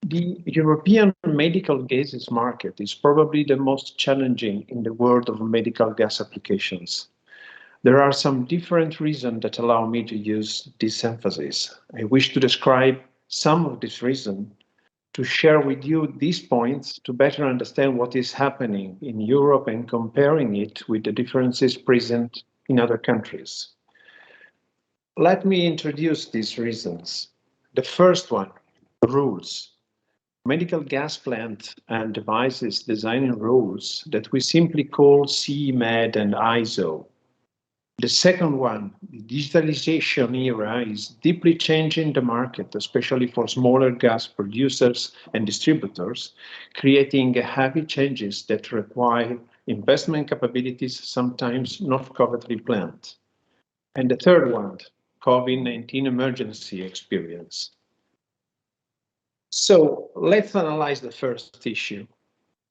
The European medical gases market is probably the most challenging in the world of medical gas applications. There are some different reasons that allow me to use this emphasis. I wish to describe some of these reasons to share with you these points to better understand what is happening in Europe and comparing it with the differences present in other countries. Let me introduce these reasons. The first one, rules. Medical gas plant and devices designing rules that we simply call CMED and ISO. The second one, the digitalization era is deeply changing the market, especially for smaller gas producers and distributors, creating heavy changes that require investment capabilities sometimes not covertly planned. And the third one, COVID-19 emergency experience. So let's analyze the first issue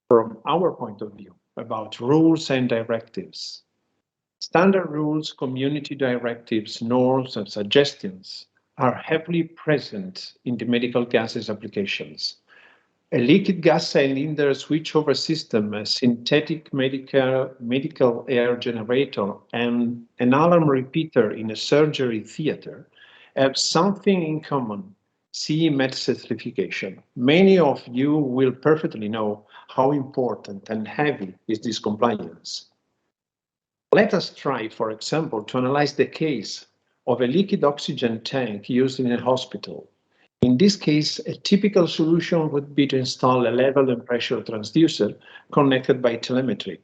from our point of view about rules and directives. Standard rules, community directives, norms, and suggestions are heavily present in the medical gases applications. A liquid gas cylinder switchover system, a synthetic medical air generator, and an alarm repeater in a surgery theater have something in common: CE Med certification. Many of you will perfectly know how important and heavy is this compliance. Let us try, for example, to analyze the case of a liquid oxygen tank used in a hospital. In this case, a typical solution would be to install a level and pressure transducer connected by telemetry.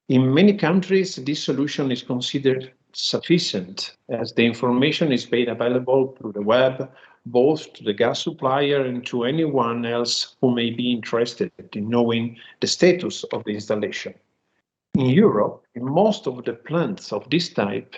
In many countries, this solution is considered sufficient as the information is made available through the web, both to the gas supplier and to anyone else who may be interested in knowing the status of the installation. In Europe, in most of the plants of this type,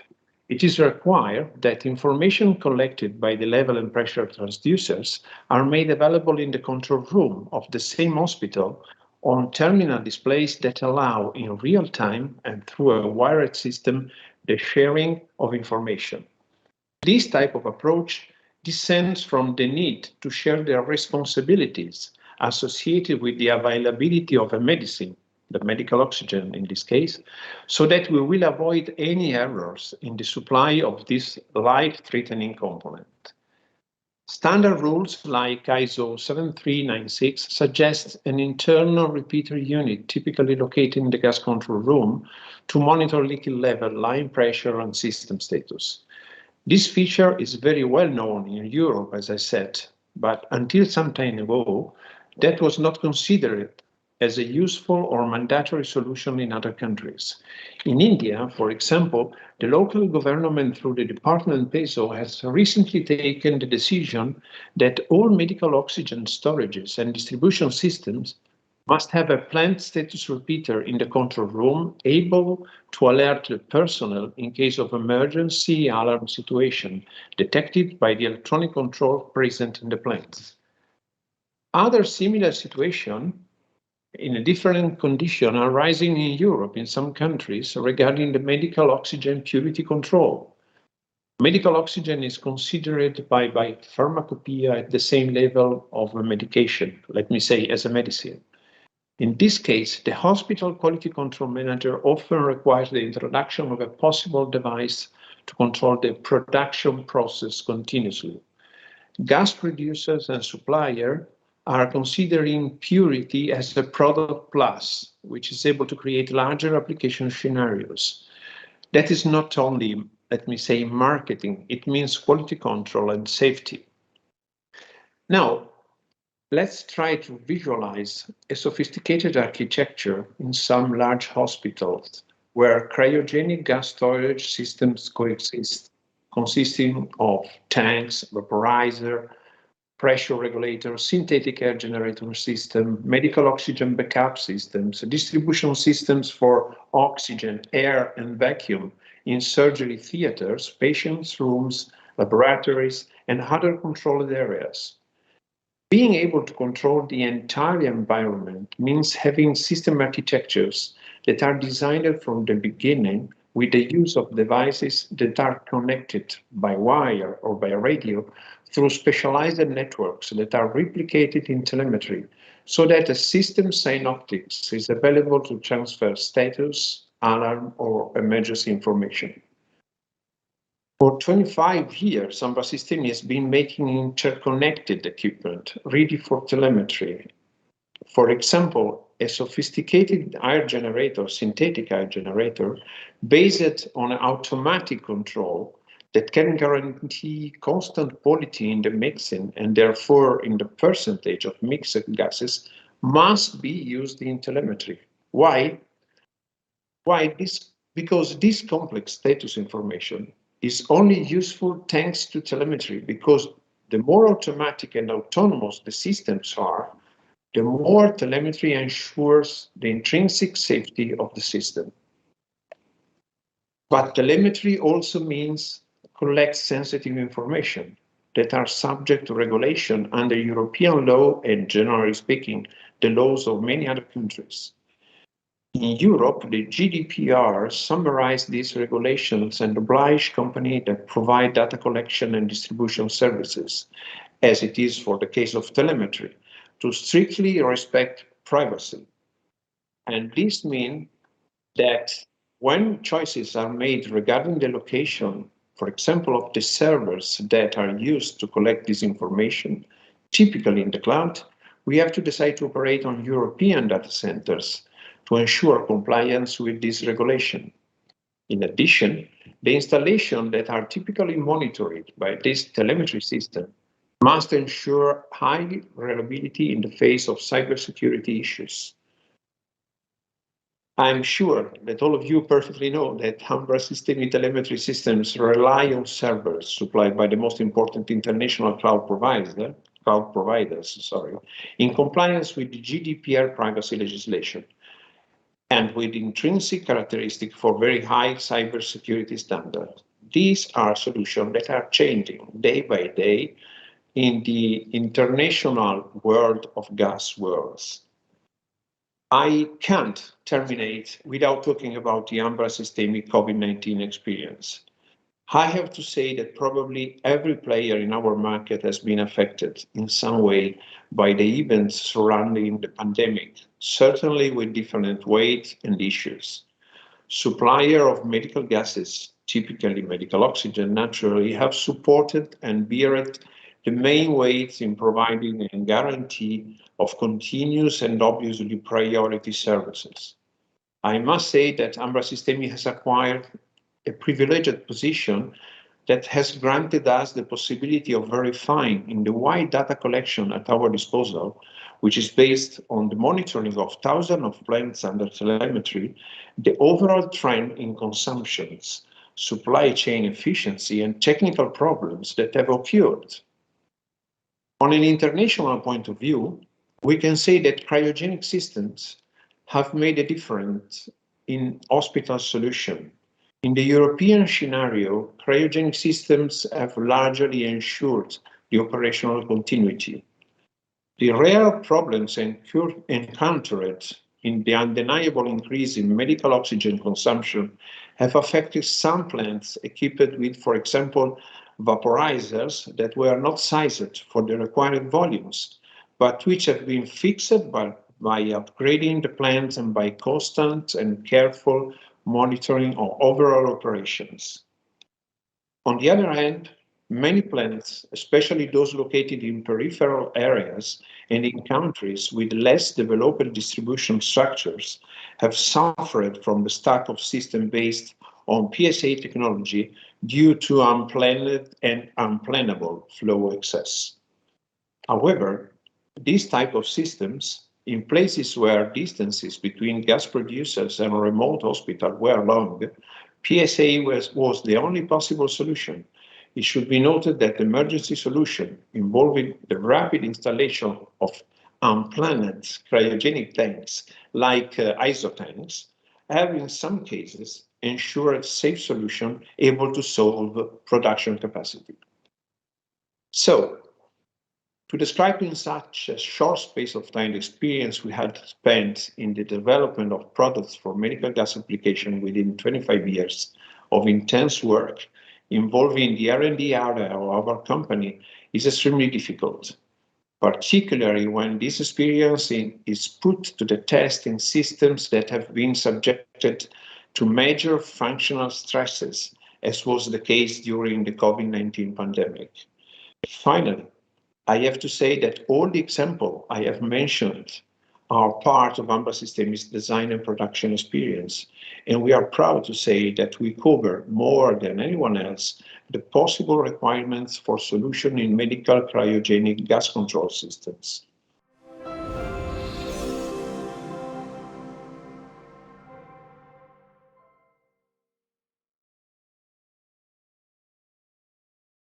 it is required that information collected by the level and pressure transducers are made available in the control room of the same hospital on terminal displays that allow in real time and through a wired system the sharing of information. This type of approach descends from the need to share the responsibilities associated with the availability of a medicine, the medical oxygen in this case, so that we will avoid any errors in the supply of this life-threatening component. Standard rules like ISO 7396 suggest an internal repeater unit typically located in the gas control room to monitor liquid level, line pressure, and system status. This feature is very well known in Europe, as I said, but until some time ago, that was not considered as a useful or mandatory solution in other countries. In India, for example, the local government through the Department PESO has recently taken the decision that all medical oxygen storages and distribution systems must have a plant status repeater in the control room able to alert the personnel in case of emergency alarm situation detected by the electronic control present in the plants. Other similar situations in a different condition are rising in Europe in some countries regarding the medical oxygen purity control. Medical oxygen is considered by pharmacopoeia at the same level of a medication, let me say as a medicine. In this case, the hospital quality control manager often requires the introduction of a possible device to control the production process continuously. Gas producers and suppliers are considering purity as a product plus, which is able to create larger application scenarios. That is not only, let me say, marketing, it means quality control and safety. Now, let's try to visualize a sophisticated architecture in some large hospitals where cryogenic gas storage systems coexist, consisting of tanks, vaporizer, pressure regulator, synthetic air generator system, medical oxygen backup systems, distribution systems for oxygen, air, and vacuum in surgery theaters, patients' rooms, laboratories, and other controlled areas. Being able to control the entire environment means having system architectures that are designed from the beginning with the use of devices that are connected by wire or by radio through specialized networks that are replicated in telemetry so that a system synoptics is available to transfer status, alarm, or emergency information. For 25 years, Ambra Sistemi has been making interconnected equipment ready for telemetry. For example, a sophisticated air generator, synthetic air generator, based on automatic control that can guarantee constant quality in the mixing and therefore in the percentage of mixed gases, must be used in telemetry. Why? Why this? Because this complex status information is only useful thanks to telemetry, because the more automatic and autonomous the systems are, the more telemetry ensures the intrinsic safety of the system. But telemetry also means collects sensitive information that are subject to regulation under European law and, generally speaking, the laws of many other countries. In Europe, the GDPR summarized these regulations and obliged companies that provide data collection and distribution services, as it is for the case of telemetry, to strictly respect privacy. And this means that when choices are made regarding the location, for example, of the servers that are used to collect this information, typically in the cloud, we have to decide to operate on European data centers to ensure compliance with this regulation. In addition, the installations that are typically monitored by this telemetry system must ensure high reliability in the face of cybersecurity issues. I'm sure that all of you perfectly know that Ambra Sistemi telemetry systems rely on servers supplied by the most important international cloud providers, in compliance with the GDPR privacy legislation and with intrinsic characteristics for very high cybersecurity standards. These are solutions that are changing day by day in the international world of gas worlds. I can't terminate without talking about the Ambra Sistemi COVID-19 experience. I have to say that probably every player in our market has been affected in some way by the events surrounding the pandemic, certainly with different weight and issues. Supplier of medical gases, typically medical oxygen, naturally have supported and beared the main weights in providing a guarantee of continuous and obviously priority services. I must say that Ambra Sistemi has acquired a privileged position that has granted us the possibility of verifying in the wide data collection at our disposal, which is based on the monitoring of thousands of plants under telemetry, the overall trend in consumptions, supply chain efficiency, and technical problems that have occurred. On an international point of view, we can say that cryogenic systems have made a difference in hospital solution. In the European scenario, cryogenic systems have largely ensured the operational continuity. The real problems encountered in the undeniable increase in medical oxygen consumption have affected some plants equipped with, for example, vaporizers that were not sized for the required volumes, but which have been fixed by upgrading the plants and by constant and careful monitoring of overall operations. On the other hand, many plants, especially those located in peripheral areas and in countries with less developed distribution structures, have suffered from the stack of systems based on PSA technology due to unplanned and unplannable flow excess. However, these type of systems, in places where distances between gas producers and remote hospitals were long, PSA was the only possible solution. It should be noted that emergency solution involving the rapid installation of unplanned cryogenic tanks like isotanks have in some cases ensured safe solution able to solve production capacity. So, to describe in such a short space of time the experience we had spent in the development of products for medical gas application within 25 years of intense work involving the R&D area of our company is extremely difficult, particularly when this experience is put to the test in systems that have been subjected to major functional stresses, as was the case during the COVID-19 pandemic. Finally, I have to say that all the examples I have mentioned are part of Ambra Sistemi's design and production experience, and we are proud to say that we cover more than anyone else the possible requirements for solution in medical cryogenic gas control systems.